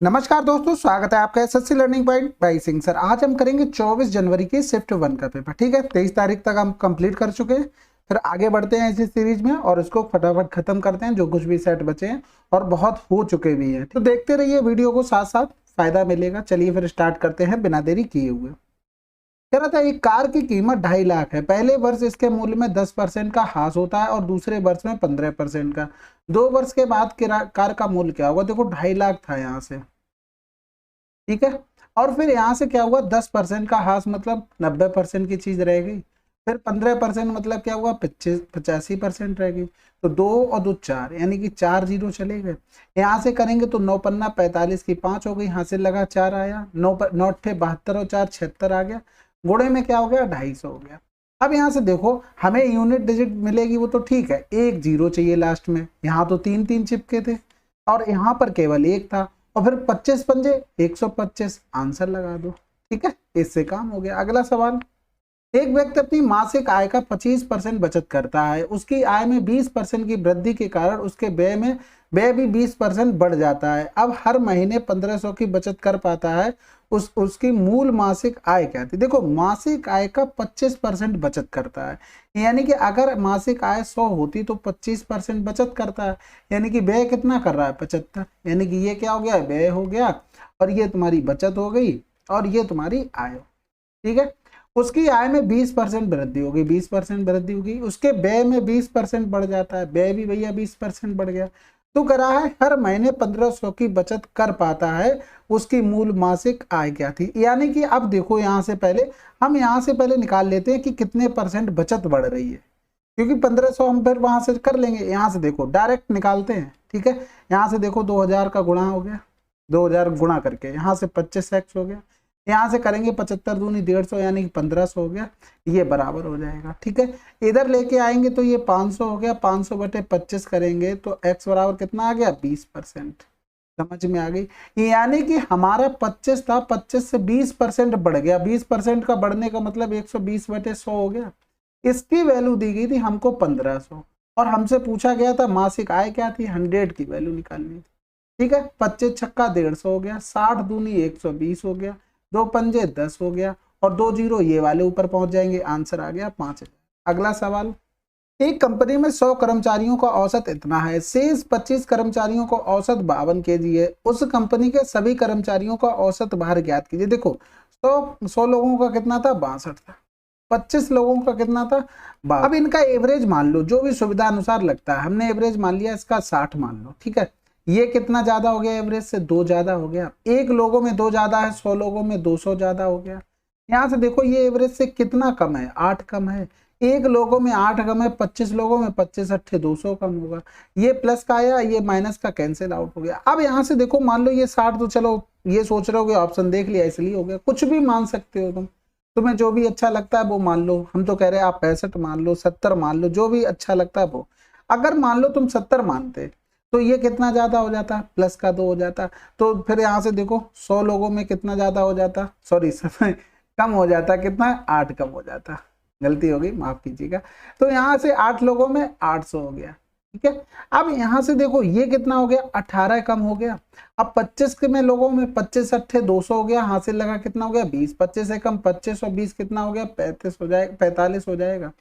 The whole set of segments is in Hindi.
नमस्कार दोस्तों, स्वागत है आपका SSC learning point by Singh sir. आज हम करेंगे 24 जनवरी की शिफ्ट 1 का पेपर। ठीक है, 23 तारीख तक हम कंप्लीट कर चुके हैं। फिर आगे बढ़ते हैं इसी सीरीज में और इसको फटाफट खत्म करते हैं जो कुछ भी सेट बचे हैं और बहुत हो चुके भी हैं। तो देखते रहिए वीडियो को, साथ साथ फायदा मिलेगा। चलिए फिर स्टार्ट करते हैं बिना देरी किए हुए। कह रहा था एक कार की कीमत 2.5 लाख है। पहले वर्ष इसके मूल्य में 10% का ह्रास होता है और दूसरे वर्ष में 15% का। 2 वर्ष के बाद कार का मूल्य क्या होगा? देखो 2.5 लाख था यहाँ से, ठीक है। और फिर यहाँ से क्या हुआ? 10% का ह्रास मतलब 90% की चीज रहेगी। फिर 15% मतलब क्या हुआ? 85% रहेगी। तो 2 और 2 4, यानी कि 4 जीरो चले गए। यहाँ से करेंगे तो 9 पन्ना 45 की 5 हो गई, यहाँ से लगा 4 आया, 9 अट्ठे 72 और 4 76 आ गया। गुणे में क्या हो गया? 250 हो गया। अब यहाँ से देखो हमें यूनिट डिजिट मिलेगी, वो तो ठीक है, एक जीरो चाहिए लास्ट में। यहाँ तो 3 3 चिपके थे और यहाँ पर केवल एक था। और फिर 25 पंजे 125, आंसर लगा दो। ठीक है, इससे काम हो गया। अगला सवाल, एक व्यक्ति अपनी मासिक आय का 25% बचत करता है। उसकी आय में 20% की वृद्धि के कारण उसके व्यय भी 20% बढ़ जाता है। अब हर महीने 1500 की बचत कर पाता है। उसकी मूल मासिक आय क्या थी? देखो मासिक आय का 25% बचत करता है, यानी कि अगर मासिक आय 100 होती तो 25% बचत करता है, यानी कि व्यय कितना कर रहा है? 75। यानी कि ये क्या हो गया? व्यय हो गया और ये तुम्हारी बचत हो गई और ये तुम्हारी आय। ठीक है, उसकी आय में 20% वृद्धि होगी, 20% वृद्धि होगी। उसके व्यय में 20% बढ़ जाता है, व्यय भी भैया 20% बढ़ गया। तो करा है हर महीने 1500 की बचत कर पाता है। उसकी मूल मासिक आय क्या थी? यानी कि अब देखो यहाँ से पहले निकाल लेते हैं कि कितने परसेंट बचत बढ़ रही है, क्योंकि 1500 हम फिर वहां से कर लेंगे। यहाँ से देखो डायरेक्ट निकालते हैं। ठीक है, यहाँ से देखो 2000 का गुणा हो गया, 2000 गुणा करके यहाँ से 25x हो गया। यहाँ से करेंगे 75 दूनी 150, यानी कि 1500 हो गया। ये बराबर हो जाएगा। ठीक है, इधर लेके आएंगे तो ये 500 हो गया। 500 बटे 25 करेंगे तो x बराबर कितना आ गया? 20%। समझ में आ गई? यानी कि हमारा 25 था, 25 से 20% बढ़ गया। 20% का बढ़ने का मतलब 120 बटे 100 हो गया। इसकी वैल्यू दी गई थी हमको 1500 और हमसे पूछा गया था मासिक आय क्या थी? 100 की वैल्यू निकालनी थी। ठीक है, 25 छक्का 150 हो गया, 60 दूनी 120 हो गया, 2 पंजे 10 हो गया और 2 जीरो ये वाले ऊपर पहुंच जाएंगे। आंसर आ गया 5000। अगला सवाल, एक कंपनी में 100 कर्मचारियों का औसत इतना है, शेष 25 कर्मचारियों का औसत 52 केजी है। उस कंपनी के सभी कर्मचारियों का औसत भार ज्ञात कीजिए। देखो 100 लोगों का कितना था? 62 था। 25 लोगों का कितना था? 12। अब इनका एवरेज मान लो, जो भी सुविधा अनुसार लगता है। हमने एवरेज मान लिया इसका 60 मान लो। ठीक है, ये कितना ज्यादा हो गया? एवरेज से 2 ज्यादा हो गया। एक लोगों में 2 ज्यादा है, 100 लोगों में 200 ज्यादा हो गया। यहाँ से देखो ये एवरेज से कितना कम है? 8 कम है। एक लोगों में 8 कम है, 25 लोगों में 25 अट्ठे 200 कम होगा। ये प्लस का आया, ये माइनस का कैंसिल आउट हो गया। अब यहाँ से देखो मान लो ये 60, तो चलो ये सोच रहे हो ऑप्शन देख लिया इसलिए हो गया। कुछ भी मान सकते हो तुम, तुम्हें जो भी अच्छा लगता है वो मान लो। हम तो कह रहे हैं आप 65 मान लो, 70 मान लो, जो भी अच्छा लगता है वो। अगर मान लो तुम 70 मानते तो ये कितना ज्यादा हो जाता? प्लस का 2 हो जाता। तो फिर यहाँ से देखो 100 लोगों में कितना ज्यादा हो जाता? सॉरी समय कम हो जाता। कितना? 8 कम हो जाता। गलती हो गई, माफ कीजिएगा। तो यहाँ से 8 लोगों में 800 हो गया। ठीक है, अब यहाँ से देखो ये कितना हो गया? 18 कम हो गया। अब 25 के में लोगों में 25 अट्ठे 200 हो गया। हासिल लगा कितना हो गया? 20। 25 से कम 25 और 20 कितना हो गया? 35 हो जाएगा, 45 हो जाएगा।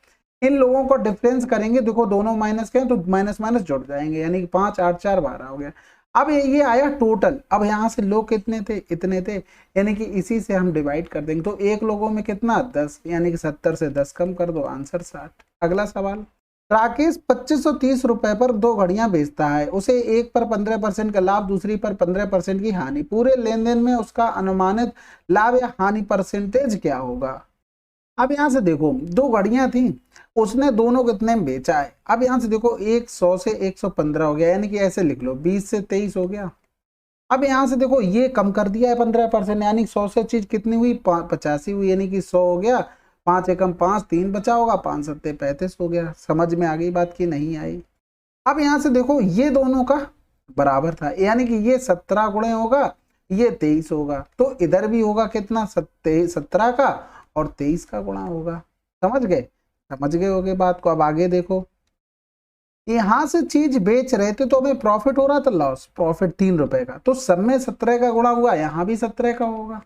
इन लोगों को डिफरेंस करेंगे, देखो दोनों माइनस के तो माइनस माइनस जुड़ जाएंगे, यानी कि 5 8 4 12 हो गया। अब ये आया टोटल। अब यहाँ से लोग कितने थे? इतने थे, यानी कि इसी से हम डिवाइड कर देंगे। तो एक लोगों में कितना? 10, यानी कि 70 से 10 कम कर दो, आंसर 60। अगला सवाल, राकेश 2530 रुपए पर 2 घड़ियां बेचता है। उसे एक पर 15% का लाभ, दूसरी पर 15% की हानि। पूरे लेन देन में उसका अनुमानित लाभ या हानि परसेंटेज क्या होगा? अब यहाँ से देखो 2 घड़ियां थी, उसने दोनों कितने में बेचा है? अब यहाँ से देखो एक 100 से 115 हो गया, यानी कि ऐसे लिख लो 20 से 23 हो गया। अब यहाँ से देखो ये कम कर दिया है 15%, यानी 100 से चीज कितनी हुई? 85 हुई, यानी कि 100 हो गया। 5 एकम 5, 3 बचा होगा, 5 सत्ते 35 हो गया। समझ में आ गई बात की नहीं आई? अब यहाँ से देखो ये दोनों का बराबर था, यानी कि ये 17 गुणे होगा, ये 23 होगा। तो इधर भी होगा कितना? 17 का और 23 का गुणा होगा। समझ गए? समझ गए होगे बात को। अब आगे देखो, यहाँ से चीज बेच रहे थे तो हमें प्रॉफिट हो रहा था, लॉस, प्रॉफिट 3 रुपए का, तो सब में 17 का गुणा हुआ, यहाँ भी 17 का होगा।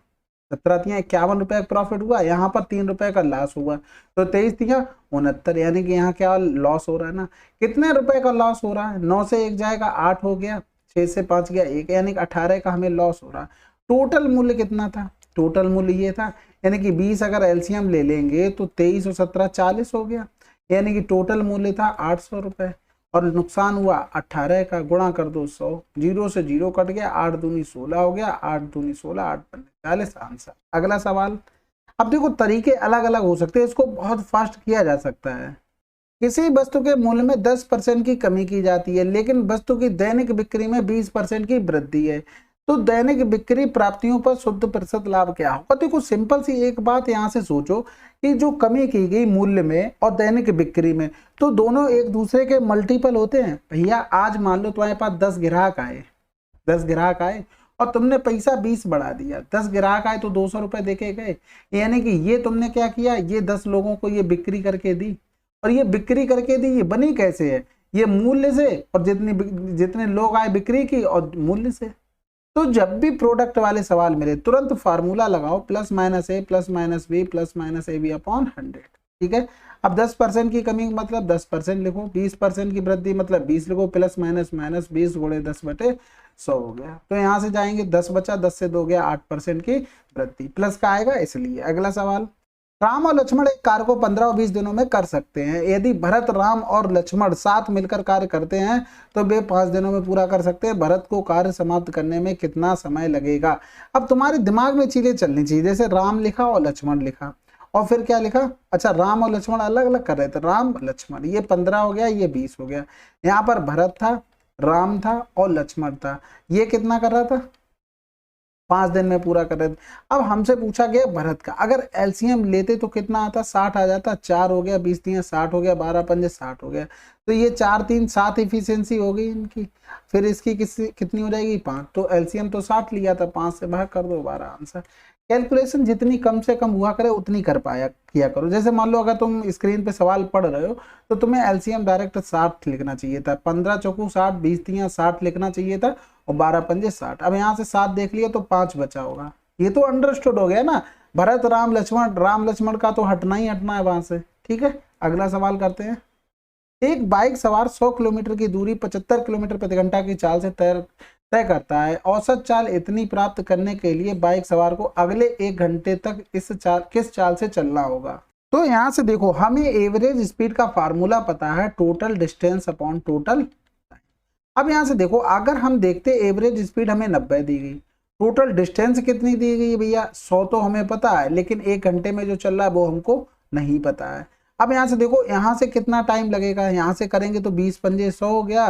17 तिया 51 रुपए का प्रॉफिट हुआ, यहाँ पर 3 रुपए का लॉस हुआ, तो 23 तिया 69, यानी कि यहाँ क्या लॉस हो रहा है ना, कितने रुपए का लॉस हो रहा है, 9 से 1 जाएगा 8 हो गया, 6 से 5 गया 1, यानी कि 18 का हमें लॉस हो रहा है। टोटल मूल्य कितना था, टोटल मूल्य ये था, यानी कि 20 अगर एलसीएम ले लेंगे तो 23 और 17 40 हो गया, यानी कि टोटल मूल्य था 800 रुपए, और नुकसान हुआ 18 का, गुणा कर दो 100, 0 से 0 कट गया, 8 दूनी 16 हो गया, 8 दूनी 16, 8 पंजे 40, आंसर। अगला सवाल। अब देखो तरीके अलग अलग हो सकते हैं, इसको बहुत फास्ट किया जा सकता है। किसी वस्तु के मूल्य में 10% की कमी की जाती है, लेकिन वस्तु की दैनिक बिक्री में 20% की वृद्धि है, तो दैनिक बिक्री प्राप्तियों पर शुद्ध प्रतिशत लाभ क्या होगा। देखो सिंपल सी एक बात यहाँ से सोचो कि जो कमी की गई मूल्य में और दैनिक बिक्री में, तो दोनों एक दूसरे के मल्टीपल होते हैं। भैया आज मान लो तुम्हारे पास 10 ग्राहक आए, 10 ग्राहक आए और तुमने पैसा 20 बढ़ा दिया, 10 ग्राहक आए तो 200 रुपए देके गए, यानी कि ये तुमने क्या किया, ये 10 लोगों को ये बिक्री करके दी, और ये बिक्री करके दी, ये बनी कैसे है, ये मूल्य से, और जितने लोग आए बिक्री की और मूल्य से। तो जब भी प्रोडक्ट वाले सवाल मिले तुरंत फार्मूला लगाओ, plus minus a plus minus b plus minus a b upon 100, ठीक है। अब 10% की कमी मतलब 10% लिखो, 20% की वृद्धि मतलब 20 लिखो, प्लस माइनस माइनस 20 गुणे 10/100 हो गया, तो यहाँ से जाएंगे 10 बचा, 10 से 2 गया, 8% की वृद्धि, प्लस का आएगा इसलिए। अगला सवाल। राम और लक्ष्मण एक कार्य को 15 और 20 दिनों में कर सकते हैं, यदि भरत, राम और लक्ष्मण साथ मिलकर कार्य करते हैं तो वे 5 दिनों में पूरा कर सकते हैं। भरत को कार्य समाप्त करने में कितना समय लगेगा। अब तुम्हारे दिमाग में चीजें चलनी चाहिए, जैसे राम लिखा और लक्ष्मण लिखा, और फिर क्या लिखा, अच्छा राम और लक्ष्मण अलग अलग कर रहे थे, राम लक्ष्मण, ये 15 हो गया, ये 20 हो गया, यहाँ पर भरत था, राम था और लक्ष्मण था, ये कितना कर रहा था, 5 दिन में पूरा कर रहे थे। अब हमसे पूछा गया भरत का, अगर एलसीएम लेते तो कितना आता, 60 आ जाता, 4 हो गया, 20 3 60 हो गया, 12 पंजे 60 हो गया, तो ये 4 3 7 इफिशियंसी हो गई इनकी, फिर इसकी कितनी हो जाएगी 5, तो एलसीएम तो 60 लिया था, 5 से भाग कर दो 12, आंसर। कैलकुलेशन जितनी कम से कम हुआ करे उतनी कर पाया किया करो। जैसे मान लो अगर तुम स्क्रीन पे सवाल पढ़ रहे हो तो तुम्हें एलसीएम डायरेक्ट 60 लिखना चाहिए था, 15 चौकू 60, 20 तिया 60 लिखना चाहिए था, और 12 पंजे 60। अब यहाँ से 7 देख लिया तो 5 बचा होगा, ये तो अंडरस्टूड हो गया ना। भरत राम लक्ष्मण, राम लक्ष्मण का तो हटना ही हटना है वहां से, ठीक है। अगला सवाल करते हैं। एक बाइक सवार 100 किलोमीटर की दूरी 75 किलोमीटर प्रति घंटा की चाल से तय करता है, औसत चाल इतनी प्राप्त करने के लिए बाइक सवार को अगले 1 घंटे तक किस चाल से चलना होगा। तो यहाँ से देखो हमें एवरेज स्पीड का फार्मूला पता है, टोटल डिस्टेंस अपॉन टोटल। अब यहाँ से देखो अगर हम देखते एवरेज स्पीड हमें 90 दी गई, टोटल डिस्टेंस कितनी दी गई भैया 100 तो हमें पता है, लेकिन 1 घंटे में जो चल रहा है वो हमको नहीं पता है। अब यहाँ से देखो यहाँ से कितना टाइम लगेगा, यहाँ से करेंगे तो 20 पंजे 100 हो गया,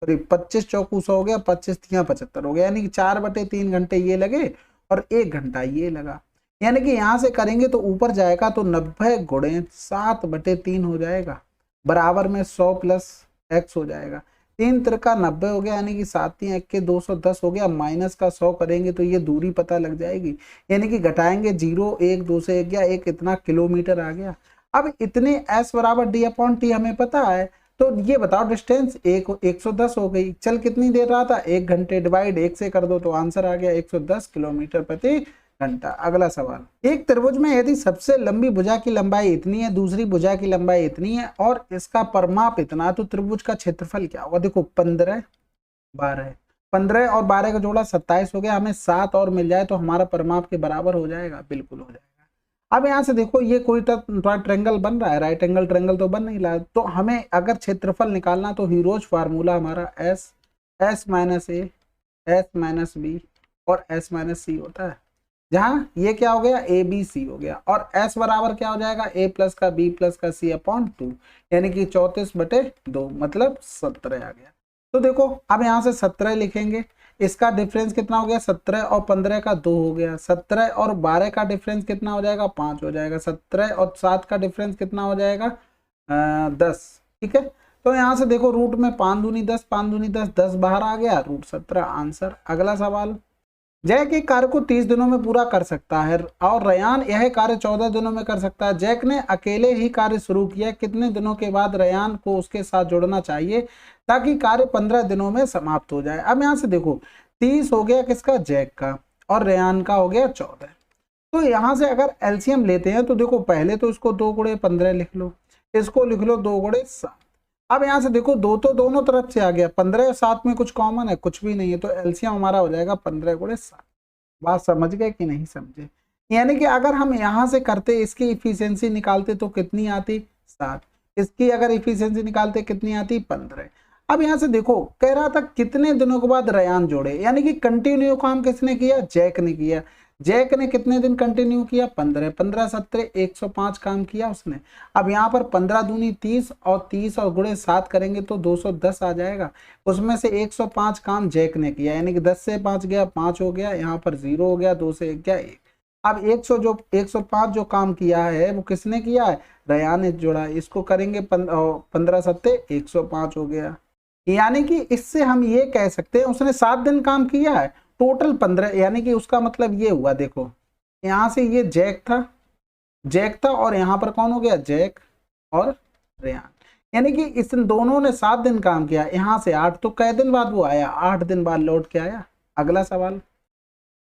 25 चौकू 100 हो गया, 25 तिया 75 हो गया, यानी कि 4/3 घंटे ये लगे और 1 घंटा ये लगा, यानी कि यहाँ से करेंगे तो ऊपर जाएगा तो 90 गुणे 7/3 हो जाएगा, बराबर में 100 प्लस x हो जाएगा, 3 त्रिका 90 हो गया, यानी कि 7 तिया 1 210 हो गया, माइनस का 100 करेंगे तो ये दूरी पता लग जाएगी, यानी कि घटाएंगे 0 1 2 से 1 गया, 1 इतना किलोमीटर आ गया। अब इतने s बराबर d अपॉन टी हमें पता है, तो ये बताओ डिस्टेंस 110 हो गई, चल कितनी देर रहा था 1 घंटे, डिवाइड 1 से कर दो तो आंसर आ गया 110 किलोमीटर प्रति घंटा। अगला सवाल। एक त्रिभुज में यदि सबसे लंबी भुजा की लंबाई इतनी है, दूसरी भुजा की लंबाई इतनी है और इसका परिमाप इतना, तो त्रिभुज का क्षेत्रफल क्या होगा। देखो 15 12, 15 और 12 का जोड़ा 27 हो गया, हमें 7 और मिल जाए तो हमारा परिमाप के बराबर हो जाएगा, बिल्कुल हो जाएगा। अब यहाँ से देखो ये कोई ट्रायंगल बन रहा है, राइट एंगल ट्रायंगल तो बन नहीं रहा है, तो हमें अगर क्षेत्रफल निकालना तो हीरोज फार्मूला हमारा s माइनस ए, s माइनस बी और s माइनस सी होता है, जहाँ ये क्या हो गया ए बी सी हो गया, और s बराबर क्या हो जाएगा a प्लस का b प्लस का c अपॉन 2, यानी कि 34/2 मतलब 17 आ गया। तो देखो अब यहाँ से 17 लिखेंगे, इसका डिफरेंस कितना हो गया 17 और 15 का 2 हो गया, 17 और 12 का डिफरेंस कितना हो जाएगा 5 हो जाएगा, 17 और 7 का डिफरेंस कितना हो जाएगा 10, ठीक है। तो यहाँ से देखो रूट में 5 दूनी 10, 5 दूनी 10, 10 बाहर आ गया, रूट 17 आंसर। अगला सवाल। जैक एक कार्य को 30 दिनों में पूरा कर सकता है और रयान यह कार्य 14 दिनों में कर सकता है। जैक ने अकेले ही कार्य शुरू किया, कितने दिनों के बाद रयान को उसके साथ जोड़ना चाहिए ताकि कार्य 15 दिनों में समाप्त हो जाए। अब यहाँ से देखो 30 हो गया किसका, जैक का, और रयान का हो गया 14। तो यहाँ से अगर एलसीएम लेते हैं तो देखो पहले तो इसको 2 गुणे 15 लिख लो, इसको लिख लो 2 गुणे 7। अब यहाँ से देखो दो तो दोनों तरफ से आ गया, 15 और 7 में कुछ कॉमन है, कुछ भी नहीं है, तो एलसीएम हमारा हो जाएगा 15 गुणे 7। बात समझ गए कि नहीं समझे? यानी कि अगर हम यहाँ से करते इसकी इफिशियंसी निकालते तो कितनी आती, 7। इसकी अगर इफिशियंसी निकालते कितनी आती, 15। अब यहाँ से देखो कह रहा था कितने दिनों के बाद रयान जोड़े, यानी कि कंटिन्यू काम किसने किया, जैक ने किया। जैक ने कितने दिन कंटिन्यू किया, 15। 15 17 105 काम किया उसने। अब यहाँ पर 15 दूनी 30 और 30 और गुणे 7 करेंगे तो 210 आ जाएगा। उसमें से 105 काम जैक ने किया, यानी कि 10 से 5 गया 5 हो गया, यहाँ पर 0 हो गया, 2 से 1 गया 1। अब 105 जो काम किया है वो किसने किया है, रयान ने जोड़ा। इसको करेंगे 15 7 105 हो गया। यानी कि इससे हम ये कह सकते हैं उसने 7 दिन काम किया है, टोटल 15। यानी कि उसका मतलब ये हुआ, देखो यहां से ये जैक था और यहाँ पर कौन हो गया, जैक और रेयान। यानी कि इस दोनों ने 7 दिन काम किया, यहाँ से 8, तो कै दिन बाद वो आया, 8 दिन बाद लौट के आया। अगला सवाल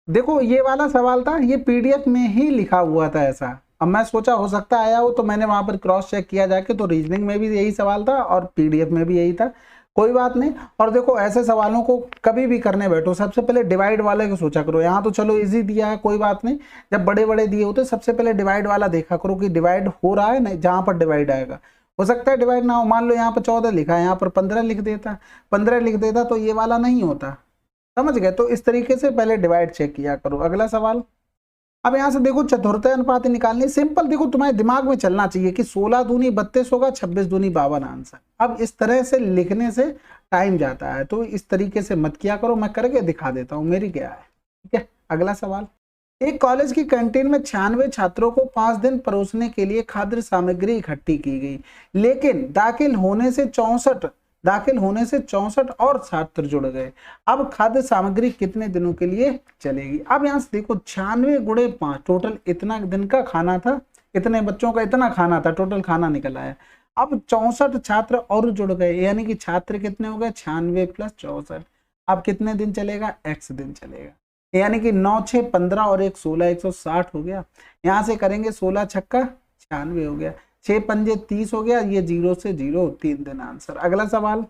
देखो, ये वाला सवाल था, ये पीडीएफ में ही लिखा हुआ था ऐसा। अब मैं सोचा हो सकता आया हो, तो मैंने वहां पर क्रॉस चेक किया जाके, तो रीजनिंग में भी यही सवाल था और पीडीएफ में भी यही था। कोई बात नहीं। और देखो ऐसे सवालों को कभी भी करने बैठो सबसे पहले डिवाइड वाले को सोचा करो। यहाँ तो चलो इजी दिया है, कोई बात नहीं। जब बड़े बड़े दिए होते सबसे पहले डिवाइड वाला देखा करो कि डिवाइड हो रहा है, नहीं जहाँ पर डिवाइड आएगा। हो सकता है डिवाइड ना हो, मान लो यहाँ पर 14 लिखा है, यहाँ पर 15 लिख देता, 15 लिख देता तो ये वाला नहीं होता। समझ गए? तो इस तरीके से पहले डिवाइड चेक किया करो। अगला सवाल, अब यहाँ से देखो चतुर्थांश अनुपात निकालनी सिंपल। देखो तुम्हारे दिमाग में चलना चाहिए कि 16 दूनी 32 होगा, 26 दूनी 52 आंसर। अब इस तरह से लिखने से टाइम जाता है, तो इस तरीके से मत किया करो, मैं करके दिखा देता हूँ मेरी क्या है। ठीक है, अगला सवाल, एक कॉलेज की कैंटीन में 96 छात्रों को 5 दिन परोसने के लिए खाद्य सामग्री इकट्ठी की गई, लेकिन दाखिल होने से 64 और छात्र जुड़ गए। अब खाद्य सामग्री कितने दिनों के लिए चलेगी? अब यहाँ से देखो 96 गुणे 5, टोटल इतना दिन का खाना था, इतने बच्चों का इतना खाना था, टोटल खाना निकल आया। अब 64 छात्र और जुड़ गए, यानी कि छात्र कितने हो गए, 96 प्लस 64। अब कितने दिन चलेगा, x दिन चलेगा। यानी कि 9 6 15 और 1 16, 160 हो गया। यहाँ से करेंगे 16 छक्का 96 हो गया, 6 पंजे 30 हो गया, ये 0 से 0 3 दिन आंसर। अगला सवाल,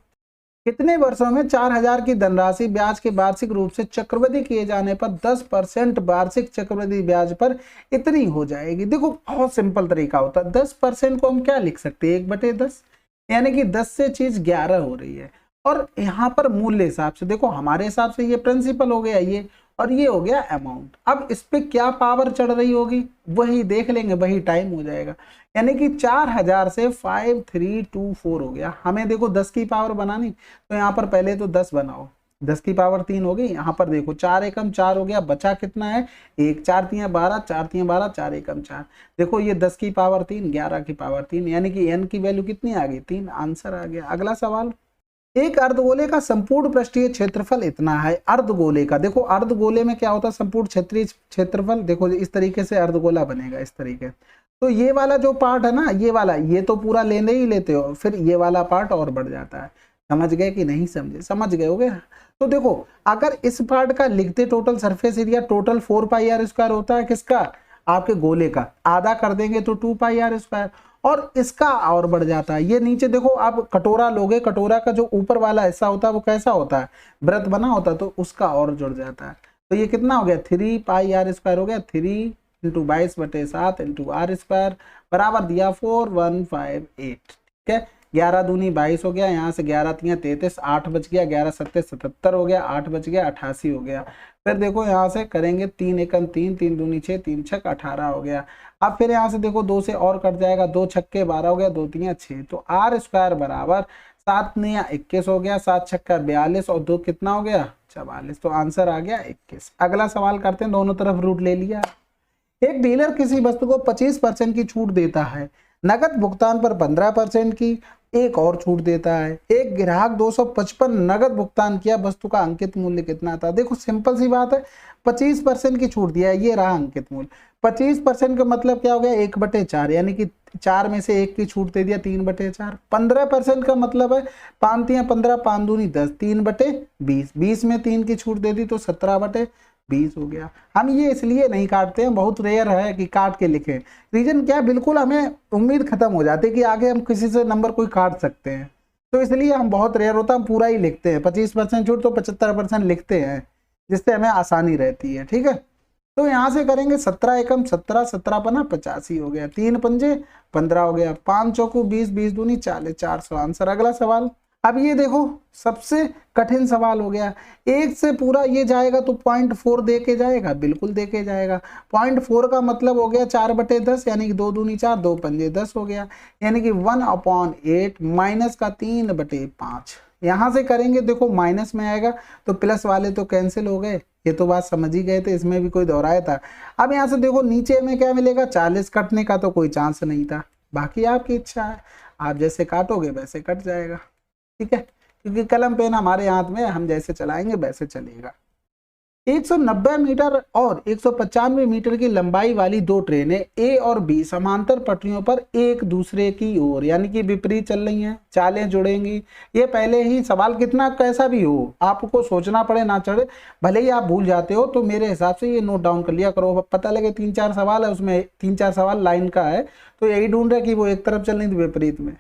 कितने वर्षों में 4000 की धनराशि ब्याज के वार्षिक रूप से चक्रवृद्धि किए जाने पर 10% वार्षिक चक्रवृद्धि ब्याज पर इतनी हो जाएगी? देखो बहुत सिंपल तरीका होता है। 10% को हम क्या लिख सकते हैं, 1/10, यानी कि 10 से चीज 11 हो रही है। और यहाँ पर मूल्य हिसाब से देखो, हमारे हिसाब से ये प्रिंसिपल हो गया ये, और ये हो गया अमाउंट। अब इस पे क्या पावर चढ़ रही होगी वही देख लेंगे, वही टाइम हो जाएगा। यानी कि 4000 से 5324 हो गया। हमें देखो 10 की पावर बनानी, तो यहाँ पर पहले तो 10 बनाओ, 10 की पावर 3 होगी। यहाँ पर देखो 4 एकम 4 हो गया, बचा कितना है 1, 4 3 12, 4 3 12, 4 एकम 4। देखो ये 10 की पावर 3, 11 की पावर 3, यानी कि n की वैल्यू कितनी आ गई, 3, आंसर आ गया। अगला सवाल, एक अर्धगोले का संपूर्ण पृष्ठीय क्षेत्रफल इतना है। अर्धगोले का देखो, अर्धगोले में क्या होता है, संपूर्ण क्षेत्रीय क्षेत्रफल। देखो इस तरीके से अर्धगोला बनेगा, इस तरीके। तो ये वाला जो पार्ट है ना, ये वाला, ये तो पूरा लेने ही लेते हो, फिर ये वाला पार्ट और बढ़ जाता है। समझ गए कि नहीं समझे? समझ गए होगे। तो देखो अगर इस पार्ट का लिखते, total surface area total 4πr² होता है, किसका, आपके गोले का। आधा कर देंगे तो 2πr², और इसका और बढ़ जाता है। ये नीचे देखो, आप कटोरा लोगे, कटोरा का जो ऊपर वाला हिस्सा होता है वो कैसा होता है, वृत्त बना होता है, तो उसका और जुड़ जाता है। तो ये कितना हो गया, 3πr² हो गया। 3 × 22/7 × r² बराबर दिया 4158। ठीक है, 11 दूनी 22 हो गया, यहाँ से 11 3 33, 8 बच गया, 11 7 77 हो गया, 8 बच गया 88 हो गया। फिर देखो यहाँ से करेंगे 3 एकम 3, 3 दूनी 6, 3 छक 18 हो गया। अब फिर यहाँ से देखो 2 से और कट जाएगा, 2 छक्के 12 हो गया, 2 3 6, तो r² बराबर 7 9 21 हो गया, 7 छक्का 42 और 2 कितना हो गया, 44। तो आंसर आ गया 21। अगला सवाल करते हैं, दोनों तरफ रूट ले लिया। एक डीलर किसी वस्तु को 25% की छूट देता है, नकद भुगतान पर 15% की, एक और छूट देता है। एक ग्राहक 255 नगद भुगतान किया, वस्तु का अंकित मूल्य कितना था। देखो सिंपल सी बात है, 25% की छूट दिया है, ये रहा अंकित मूल्य। 25% का मतलब क्या हो गया, 1/4, यानी कि 4 में से 1 की छूट दे दिया, 3/4। 15% का मतलब है 5 तियां 15, 5 दूनी 10, 3/20। 20 में 3 की छूट दे दी तो 17/20 हो गया। हम ये इसलिए नहीं काटते हैं, बहुत रेयर है कि काट के लिखें। रीजन क्या है, बिल्कुल हमें उम्मीद खत्म हो जाती है कि आगे हम किसी से नंबर कोई काट सकते हैं, तो इसलिए हम बहुत रेयर होता है, हम पूरा ही लिखते हैं। 25% छूट तो 75% लिखते हैं, जिससे हमें आसानी रहती है। ठीक है, तो यहाँ से करेंगे 17 एकम 17, 17 पना 85 हो गया, 3 पंजे 15 हो गया, 5 चौकू 20, 20 दूनी 40, 400 आंसर। अगला सवाल। अब ये देखो सबसे कठिन सवाल हो गया। एक से पूरा ये जाएगा तो 0.4 दे के जाएगा, बिल्कुल दे के जाएगा। 0.4 का मतलब हो गया 4/10, यानी कि 2 दूनी 4, 2 पंजे 10 हो गया, यानी कि 1/8 माइनस का 3/5। यहां से करेंगे, देखो माइनस में आएगा तो प्लस वाले तो कैंसिल हो गए, ये तो बात समझ ही गए थे, इसमें भी कोई दोहराया था। अब यहाँ से देखो नीचे में क्या मिलेगा, 40, कटने का तो कोई चांस नहीं था। बाकी आपकी इच्छा है, आप जैसे काटोगे वैसे कट जाएगा। ठीक है, क्योंकि कलम पेन हमारे हाथ में, हम जैसे चलाएंगे वैसे चलेगा। 190 मीटर और 195 मीटर की लंबाई वाली दो ट्रेनें ए और बी समांतर पटरियों पर एक दूसरे की ओर यानी कि विपरीत चल रही हैं, चालें जुड़ेंगी। ये पहले ही सवाल कितना कैसा भी हो, आपको सोचना पड़े ना चढ़े, भले ही आप भूल जाते हो, तो मेरे हिसाब से ये नोट डाउन कर लिया करो। पता लगे 3-4 सवाल है, उसमें 3-4 सवाल लाइन का है, तो यही ढूंढ रहे कि वो एक तरफ चल रही थी विपरीत में।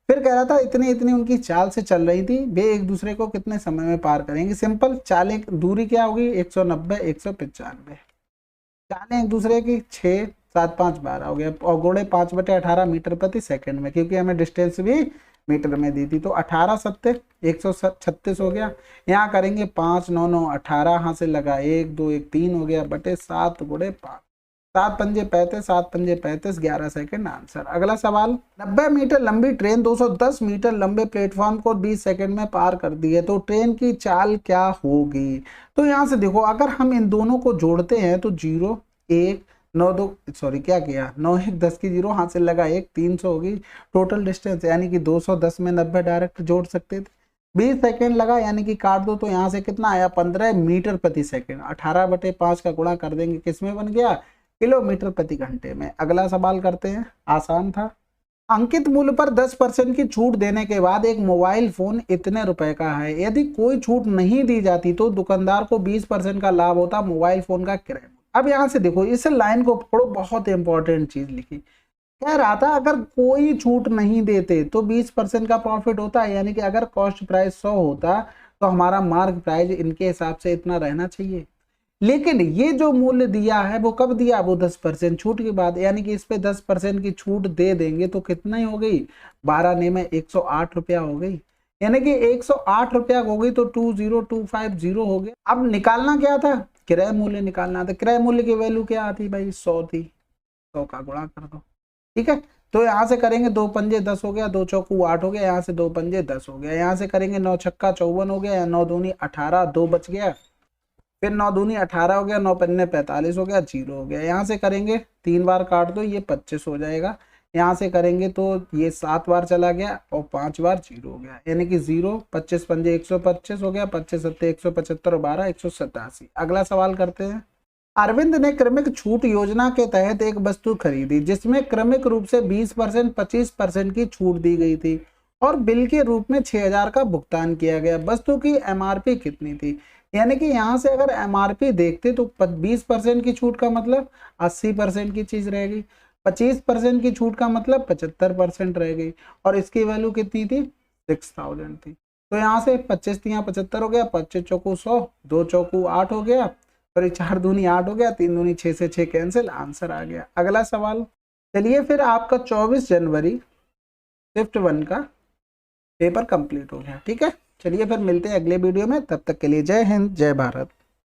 फिर कह रहा था इतनी इतनी उनकी चाल से चल रही थी, वे एक दूसरे को कितने समय में पार करेंगे। सिंपल, चालें दूरी क्या होगी, 190, 195। चालें एक दूसरे की 6, 7, 5, 12 हो गया, और घोड़े 5/18 मीटर प्रति सेकंड में, क्योंकि हमें डिस्टेंस भी मीटर में दी थी, तो 18 सत्ते 136 हो गया। यहाँ करेंगे 5, 9, 9, 18, यहाँ से लगा 1, 2, 1, 3 हो गया, बटे 7 गुणे 5, 7 पंजे 35, 7 पंजे 35, 11 सेकंड आंसर। अगला सवाल। 90 मीटर लंबी ट्रेन 210 मीटर लंबे प्लेटफॉर्म को 20 सेकंड में पार कर दी है, तो ट्रेन की चाल क्या होगी। तो यहाँ से देखो, अगर हम इन दोनों को जोड़ते हैं तो 0, 1, 9, 2, सॉरी क्या किया, 9, 1, 10 की 0, हाथ से लगा 1, 300 होगी टोटल डिस्टेंस, यानी कि 210 में 90 डायरेक्ट जोड़ सकते थे। 20 सेकंड लगा, यानी कि काट दो, तो यहाँ से कितना आया, 15 मीटर प्रति सेकंड। 18/5 का गुणा कर देंगे, किसमें बन गया, किलोमीटर प्रति घंटे में। अगला सवाल करते हैं, आसान था। अंकित मूल्य पर 10% की छूट देने के बाद एक मोबाइल फोन इतने रुपए का है। यदि कोई छूट नहीं दी जाती तो दुकानदार को 20% का लाभ होता मोबाइल फोन का किराया। अब यहां से देखो, इस लाइन को पढ़ो, बहुत इंपॉर्टेंट चीज लिखी। कह रहा था अगर कोई छूट नहीं देते तो 20% का प्रॉफिट होता है, यानी कि अगर कॉस्ट प्राइस 100 होता तो हमारा मार्क प्राइस इनके हिसाब से इतना रहना चाहिए। लेकिन ये जो मूल्य दिया है वो कब दिया, वो 10% छूट के बाद, यानी कि इस पे 10% की छूट दे देंगे तो कितना ही हो गई, 12 ने में 108 रुपया हो गई, यानी कि 108 रुपया हो गई, तो 20250 हो गया। अब निकालना क्या था, किराया मूल्य निकालना था। किराया मूल्य की वैल्यू क्या आती भाई, 100 थी, 100 का गुणा कर दो। ठीक है, तो यहाँ से करेंगे 2 पंजे 10 हो गया, 2 चौकू 8 हो गया, यहाँ से 2 पंजे 10 हो गया, यहाँ से करेंगे 9 छक्का 54 हो गया, 9 दूनी 18, 2 बच गया, फिर 9 दूनी 18 हो गया, 9 पन्ने 45 हो गया, 0 हो गया। यहाँ से करेंगे 3 बार काट दो, ये 25 हो जाएगा। यहाँ से करेंगे तो ये 7 बार चला गया और 5 बार 0 हो गया, यानी कि 0, 25 पंजे 125 हो गया, 25 सत्ते 175 और 12 187। अगला सवाल करते हैं। अरविंद ने क्रमिक छूट योजना के तहत एक वस्तु खरीदी जिसमें क्रमिक रूप से 20%, 25% की छूट दी गई थी और बिल के रूप में 6000 का भुगतान किया गया। वस्तु की एमआरपी कितनी थी, यानी कि यहाँ से अगर एमआरपी देखते तो 20% की छूट का मतलब 80% की चीज रहेगी, 25% की छूट का मतलब 75% रह गई, और इसकी वैल्यू कितनी थी, 6000 थी। तो यहाँ से 25 तियां 75 हो गया, 25 चौकू 100, 2 चौकू 8 हो गया, फिर 4 दूनी 8 हो गया, 3 दूनी 6 से 6 कैंसिल, आंसर आ गया। अगला सवाल। चलिए फिर आपका 24 जनवरी शिफ्ट 1 का पेपर कंप्लीट हो गया। ठीक है, चलिए फिर मिलते हैं अगले वीडियो में, तब तक के लिए जय हिंद, जय भारत।